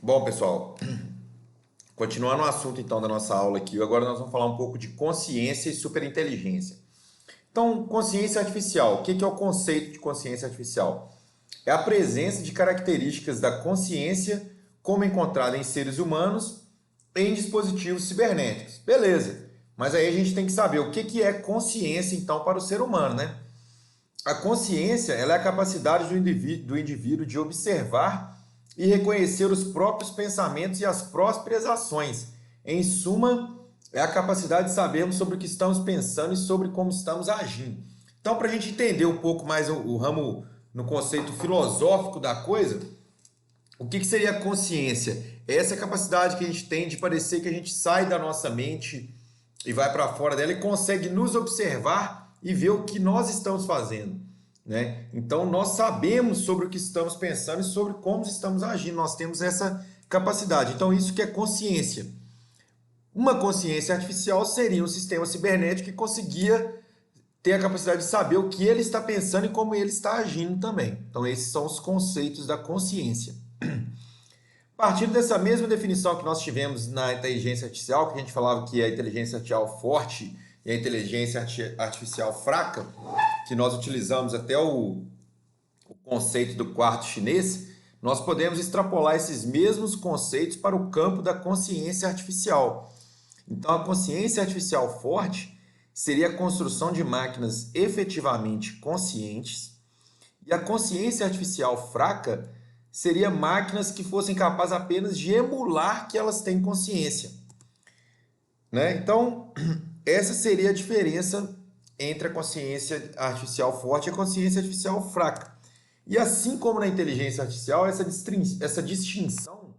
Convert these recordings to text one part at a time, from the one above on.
Bom, pessoal, continuando o assunto então da nossa aula aqui, agora nós vamos falar um pouco de consciência e superinteligência. Então, consciência artificial, o que é o conceito de consciência artificial? É a presença de características da consciência como encontrada em seres humanos em dispositivos cibernéticos. Beleza, mas aí a gente tem que saber o que é consciência então para o ser humano, né? A consciência ela é a capacidade do indivíduo de observar e reconhecer os próprios pensamentos e as próprias ações. Em suma, é a capacidade de sabermos sobre o que estamos pensando e sobre como estamos agindo. Então, para a gente entender um pouco mais o ramo no conceito filosófico da coisa, o que seria a consciência? É essa capacidade que a gente tem de parecer que a gente sai da nossa mente e vai para fora dela e consegue nos observar e ver o que nós estamos fazendo, né? Então nós sabemos sobre o que estamos pensando e sobre como estamos agindo. Nós temos essa capacidade. Então isso que é consciência. Uma consciência artificial seria um sistema cibernético que conseguia ter a capacidade de saber o que ele está pensando e como ele está agindo também. Então esses são os conceitos da consciência. Partindo dessa mesma definição que nós tivemos na inteligência artificial, que a gente falava que é a inteligência artificial forte e a inteligência artificial fraca, que nós utilizamos até o conceito do quarto chinês, nós podemos extrapolar esses mesmos conceitos para o campo da consciência artificial. Então, a consciência artificial forte seria a construção de máquinas efetivamente conscientes, e a consciência artificial fraca seria máquinas que fossem capazes apenas de emular que elas têm consciência, né? Então, essa seria a diferença entre a consciência artificial forte e a consciência artificial fraca. E assim como na inteligência artificial, essa distinção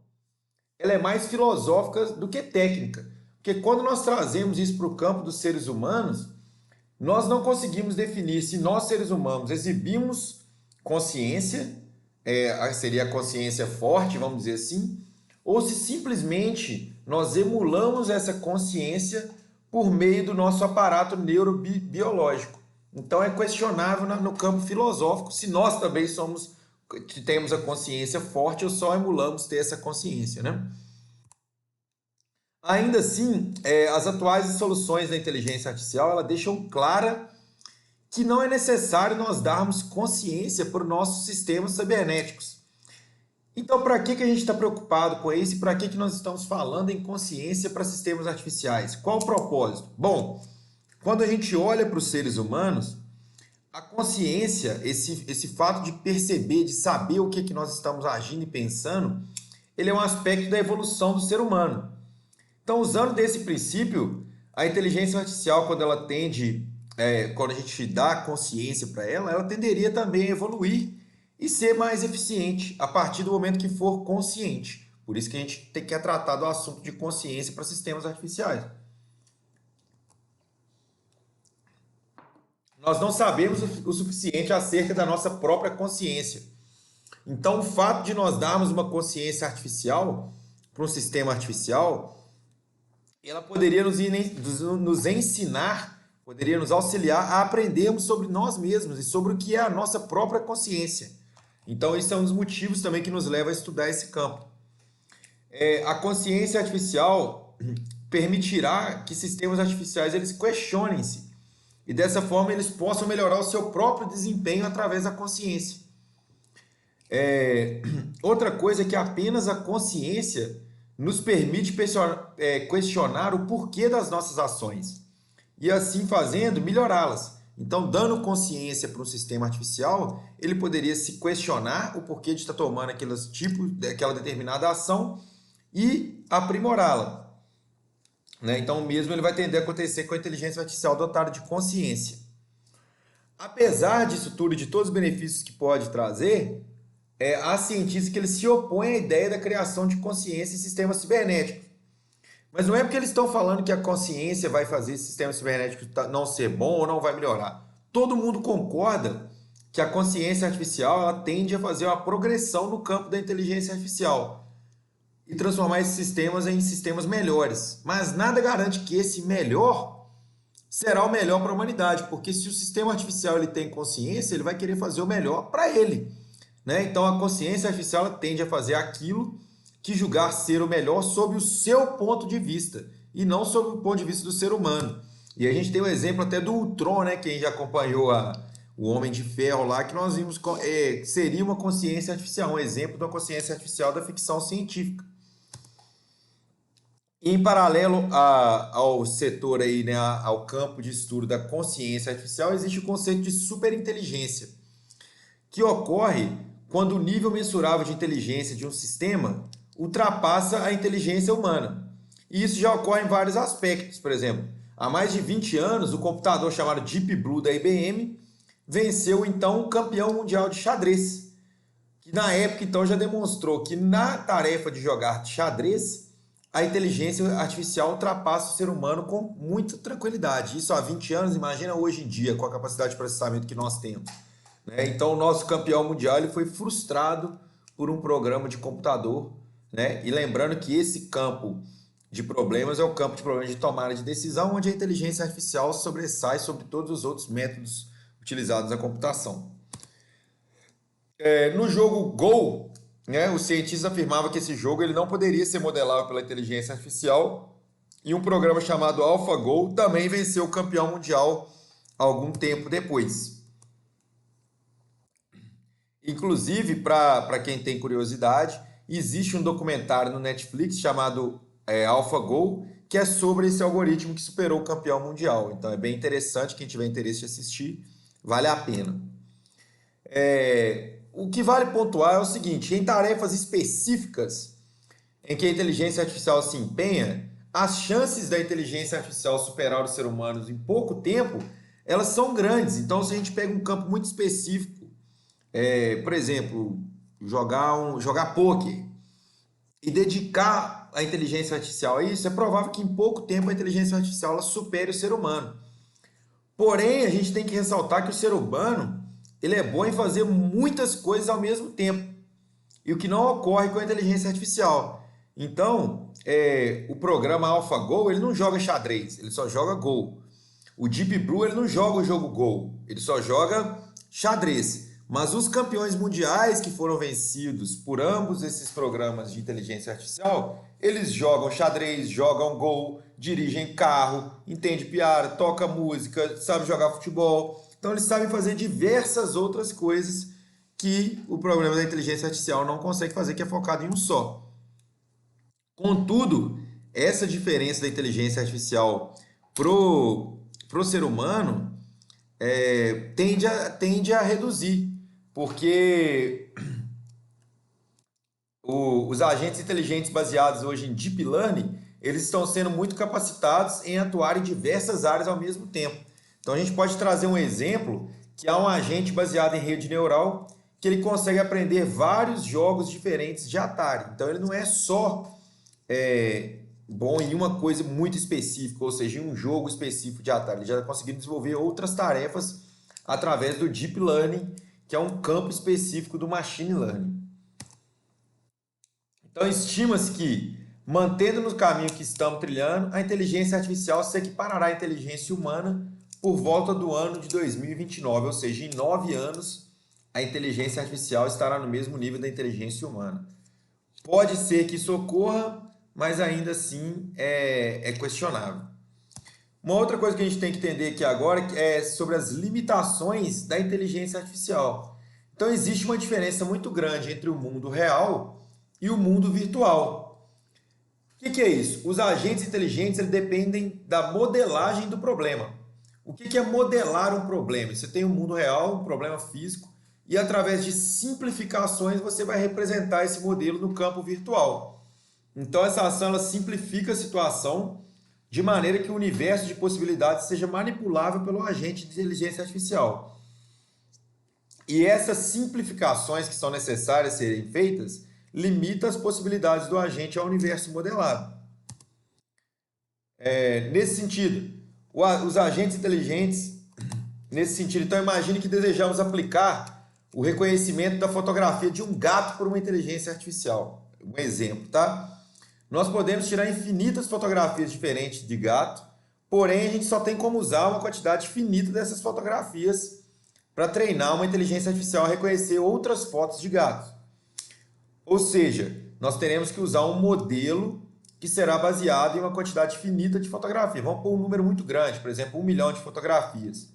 ela é mais filosófica do que técnica. Porque quando nós trazemos isso para o campo dos seres humanos, nós não conseguimos definir se nós, seres humanos, exibimos consciência, seria a consciência forte, vamos dizer assim, ou se simplesmente nós emulamos essa consciência por meio do nosso aparato neurobiológico. Então é questionável no campo filosófico se nós também temos a consciência forte ou só emulamos ter essa consciência, né? Ainda assim, as atuais soluções da inteligência artificial ela deixam clara que não é necessário nós darmos consciência para os nossos sistemas cibernéticos. Então, para que a gente está preocupado com isso e para que nós estamos falando em consciência para sistemas artificiais? Qual o propósito? Bom, quando a gente olha para os seres humanos, a consciência, esse fato de perceber, de saber o que nós estamos agindo e pensando, ele é um aspecto da evolução do ser humano. Então, usando desse princípio, a inteligência artificial, quando a gente dá consciência para ela, ela tenderia também a evoluir e ser mais eficiente a partir do momento que for consciente. Por isso que a gente tem que tratar do assunto de consciência para sistemas artificiais. Nós não sabemos o suficiente acerca da nossa própria consciência. Então, o fato de nós darmos uma consciência artificial para um sistema artificial, ela poderia nos ensinar, poderia nos auxiliar a aprendermos sobre nós mesmos e sobre o que é a nossa própria consciência. Então, esse é um dos motivos também que nos leva a estudar esse campo. A consciência artificial permitirá que sistemas artificiais eles questionem-se e dessa forma eles possam melhorar o seu próprio desempenho através da consciência. Outra coisa é que apenas a consciência nos permite questionar o porquê das nossas ações e assim fazendo melhorá-las. Então, dando consciência para um sistema artificial, ele poderia se questionar o porquê de estar tomando aquela determinada ação e aprimorá-la, né? Então, o mesmo ele vai tender a acontecer com a inteligência artificial dotada de consciência. Apesar disso tudo e de todos os benefícios que pode trazer, há cientistas que eles se opõem à ideia da criação de consciência em sistemas cibernéticos. Mas não é porque eles estão falando que a consciência vai fazer esse sistema cibernético não ser bom ou não vai melhorar. Todo mundo concorda que a consciência artificial ela tende a fazer uma progressão no campo da inteligência artificial e transformar esses sistemas em sistemas melhores. Mas nada garante que esse melhor será o melhor para a humanidade, porque se o sistema artificial ele tem consciência, ele vai querer fazer o melhor para ele, né? Então a consciência artificial ela tende a fazer aquilo que julgar ser o melhor sob o seu ponto de vista e não sob o ponto de vista do ser humano. E a gente tem o exemplo até do Ultron, né? Quem já acompanhou o Homem de Ferro lá, que nós vimos seria uma consciência artificial, um exemplo da consciência artificial da ficção científica. Em paralelo ao setor aí, né, ao campo de estudo da consciência artificial, existe o conceito de superinteligência, que ocorre quando o nível mensurável de inteligência de um sistema ultrapassa a inteligência humana. E isso já ocorre em vários aspectos. Por exemplo, há mais de 20 anos, o computador chamado Deep Blue da IBM venceu então o campeão mundial de xadrez, que na época então já demonstrou que na tarefa de jogar xadrez, a inteligência artificial ultrapassa o ser humano com muita tranquilidade. Isso há 20 anos, imagina hoje em dia, com a capacidade de processamento que nós temos. Né? Então, o nosso campeão mundial ele foi frustrado por um programa de computador. Né? E lembrando que esse campo de problemas é o campo de problemas de tomada de decisão, onde a inteligência artificial sobressai sobre todos os outros métodos utilizados na computação. No jogo Go, né, o cientista afirmava que esse jogo ele não poderia ser modelado pela inteligência artificial e um programa chamado AlphaGo também venceu o campeão mundial algum tempo depois. Inclusive, para quem tem curiosidade, existe um documentário no Netflix chamado AlphaGo, que é sobre esse algoritmo que superou o campeão mundial. Então é bem interessante, quem tiver interesse de assistir, vale a pena. O que vale pontuar é o seguinte: em tarefas específicas em que a inteligência artificial se empenha, as chances da inteligência artificial superar os seres humanos em pouco tempo, elas são grandes. Então, se a gente pega um campo muito específico, por exemplo, jogar pôquer e dedicar a inteligência artificial a isso, é provável que em pouco tempo a inteligência artificial ela supere o ser humano. Porém, a gente tem que ressaltar que o ser humano ele é bom em fazer muitas coisas ao mesmo tempo, e o que não ocorre com a inteligência artificial. Então, o programa AlphaGo ele não joga xadrez, ele só joga Go. O Deep Blue ele não joga o jogo Go, ele só joga xadrez. Mas os campeões mundiais que foram vencidos por ambos esses programas de inteligência artificial, eles jogam xadrez, jogam Go, dirigem carro, entendem piada, tocam música, sabem jogar futebol. Então eles sabem fazer diversas outras coisas que o programa da inteligência artificial não consegue fazer, que é focado em um só. Contudo, essa diferença da inteligência artificial pro ser humano tende a reduzir, porque os agentes inteligentes baseados hoje em Deep Learning, eles estão sendo muito capacitados em atuar em diversas áreas ao mesmo tempo. Então a gente pode trazer um exemplo que há um agente baseado em rede neural que ele consegue aprender vários jogos diferentes de Atari. Então ele não é só bom em uma coisa muito específica, ou seja, em um jogo específico de Atari. Ele já está conseguindo desenvolver outras tarefas através do Deep Learning, que é um campo específico do Machine Learning. Então estima-se que, mantendo no caminho que estamos trilhando, a inteligência artificial se equiparará à inteligência humana por volta do ano de 2029, ou seja, em 9 anos, a inteligência artificial estará no mesmo nível da inteligência humana. Pode ser que isso ocorra, mas ainda assim é questionável. Uma outra coisa que a gente tem que entender aqui agora é sobre as limitações da inteligência artificial. Então, existe uma diferença muito grande entre o mundo real e o mundo virtual. O que é isso? Os agentes inteligentes eles dependem da modelagem do problema. O que é modelar um problema? Você tem um mundo real, um problema físico, e através de simplificações você vai representar esse modelo no campo virtual. Então essa ação ela simplifica a situação de maneira que o universo de possibilidades seja manipulável pelo agente de inteligência artificial. E essas simplificações que são necessárias serem feitas limitam as possibilidades do agente ao universo modelado. Nesse sentido, os agentes inteligentes, então imagine que desejamos aplicar o reconhecimento da fotografia de um gato por uma inteligência artificial. Um exemplo, tá? Nós podemos tirar infinitas fotografias diferentes de gato, porém a gente só tem como usar uma quantidade finita dessas fotografias para treinar uma inteligência artificial a reconhecer outras fotos de gatos. Ou seja, nós teremos que usar um modelo que será baseado em uma quantidade finita de fotografia. Vamos pôr um número muito grande, por exemplo, 1 milhão de fotografias.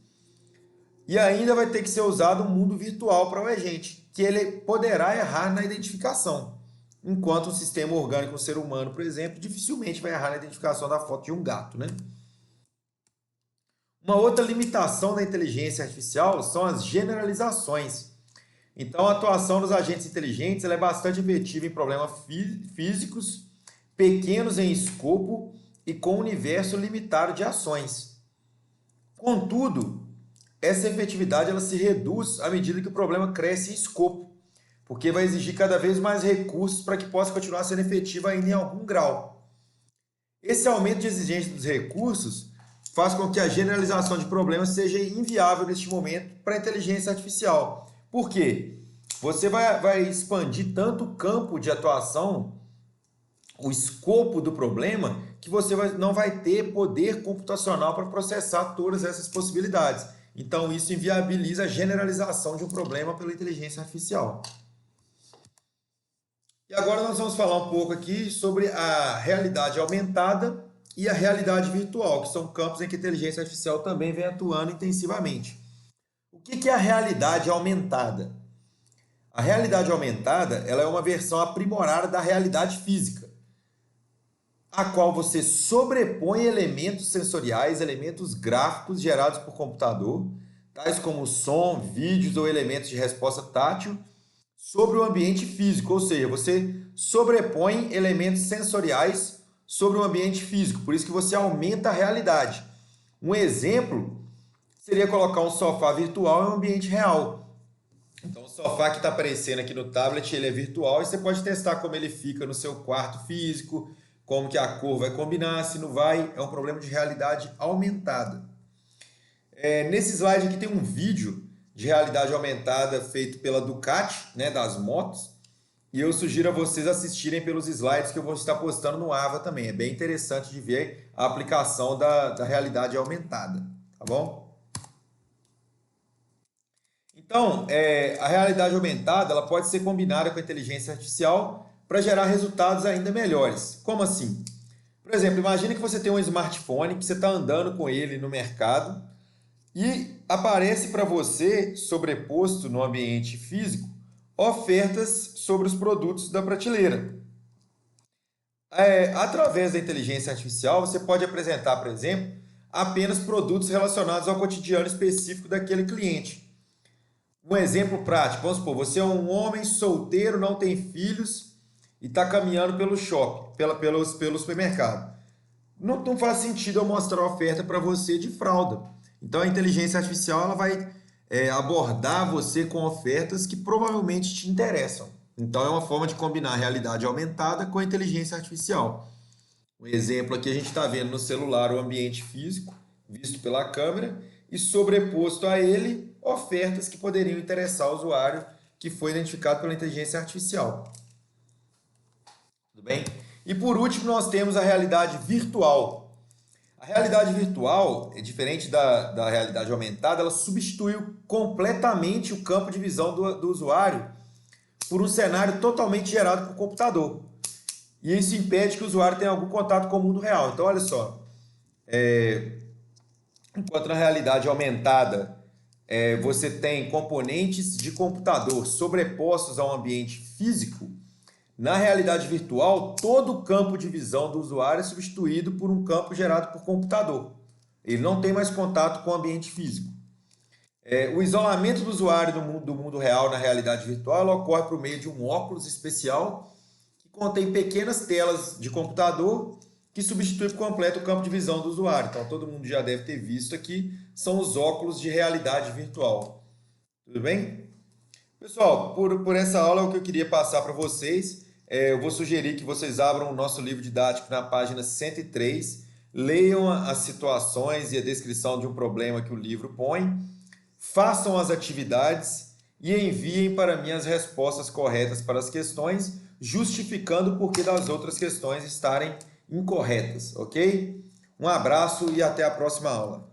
E ainda vai ter que ser usado um mundo virtual para o agente, que ele poderá errar na identificação. Enquanto um sistema orgânico, um ser humano, por exemplo, dificilmente vai errar na identificação da foto de um gato, né? Uma outra limitação da inteligência artificial são as generalizações. Então, a atuação dos agentes inteligentes ela é bastante efetiva em problemas físicos, pequenos em escopo e com um universo limitado de ações. Contudo, essa efetividade ela se reduz à medida que o problema cresce em escopo, porque vai exigir cada vez mais recursos para que possa continuar sendo efetiva ainda em algum grau. Esse aumento de exigência dos recursos faz com que a generalização de problemas seja inviável neste momento para a inteligência artificial. Por quê? Você vai expandir tanto o campo de atuação, o escopo do problema, que você não vai ter poder computacional para processar todas essas possibilidades. Então, isso inviabiliza a generalização de um problema pela inteligência artificial. E agora nós vamos falar um pouco aqui sobre a realidade aumentada e a realidade virtual, que são campos em que a inteligência artificial também vem atuando intensivamente. O que é a realidade aumentada? A realidade aumentada ela é uma versão aprimorada da realidade física, a qual você sobrepõe elementos sensoriais, elementos gráficos gerados por computador, tais como som, vídeos ou elementos de resposta tátil, sobre o ambiente físico, ou seja, você sobrepõe elementos sensoriais sobre o ambiente físico, por isso que você aumenta a realidade. Um exemplo seria colocar um sofá virtual em um ambiente real. Então, o sofá que está aparecendo aqui no tablet, ele é virtual e você pode testar como ele fica no seu quarto físico, como que a cor vai combinar, se não vai, é um problema de realidade aumentada. Nesse slide aqui tem um vídeo de realidade aumentada feito pela Ducati, né, das motos, e eu sugiro a vocês assistirem pelos slides que eu vou estar postando no AVA também. É bem interessante de ver a aplicação da realidade aumentada, tá bom? Então, a realidade aumentada ela pode ser combinada com a inteligência artificial para gerar resultados ainda melhores. Como assim? Por exemplo, imagine que você tem um smartphone, que você está andando com ele no mercado e aparece para você, sobreposto no ambiente físico, ofertas sobre os produtos da prateleira. Através da inteligência artificial, você pode apresentar, por exemplo, apenas produtos relacionados ao cotidiano específico daquele cliente. Um exemplo prático, vamos supor, você é um homem solteiro, não tem filhos e está caminhando pelo shopping, pelo supermercado. Não faz sentido eu mostrar a oferta para você de fralda. Então a inteligência artificial ela vai abordar você com ofertas que provavelmente te interessam. Então é uma forma de combinar a realidade aumentada com a inteligência artificial. Um exemplo aqui a gente está vendo no celular o ambiente físico, visto pela câmera, e sobreposto a ele ofertas que poderiam interessar o usuário que foi identificado pela inteligência artificial. Tudo bem? E por último nós temos a realidade virtual. A realidade virtual, diferente da realidade aumentada, ela substitui completamente o campo de visão do usuário por um cenário totalmente gerado por computador. E isso impede que o usuário tenha algum contato com o mundo real. Então, olha só, enquanto na realidade aumentada você tem componentes de computador sobrepostos a um ambiente físico, na realidade virtual, todo o campo de visão do usuário é substituído por um campo gerado por computador. Ele não tem mais contato com o ambiente físico. O isolamento do usuário do mundo real na realidade virtual ocorre por meio de um óculos especial que contém pequenas telas de computador que substitui por completo o campo de visão do usuário. Então, todo mundo já deve ter visto aqui, são os óculos de realidade virtual. Tudo bem? Pessoal, por essa aula é o que eu queria passar para vocês. Eu vou sugerir que vocês abram o nosso livro didático na página 103, leiam as situações e a descrição de um problema que o livro põe, façam as atividades e enviem para mim as respostas corretas para as questões, justificando o porquê das outras questões estarem incorretas, ok? Um abraço e até a próxima aula.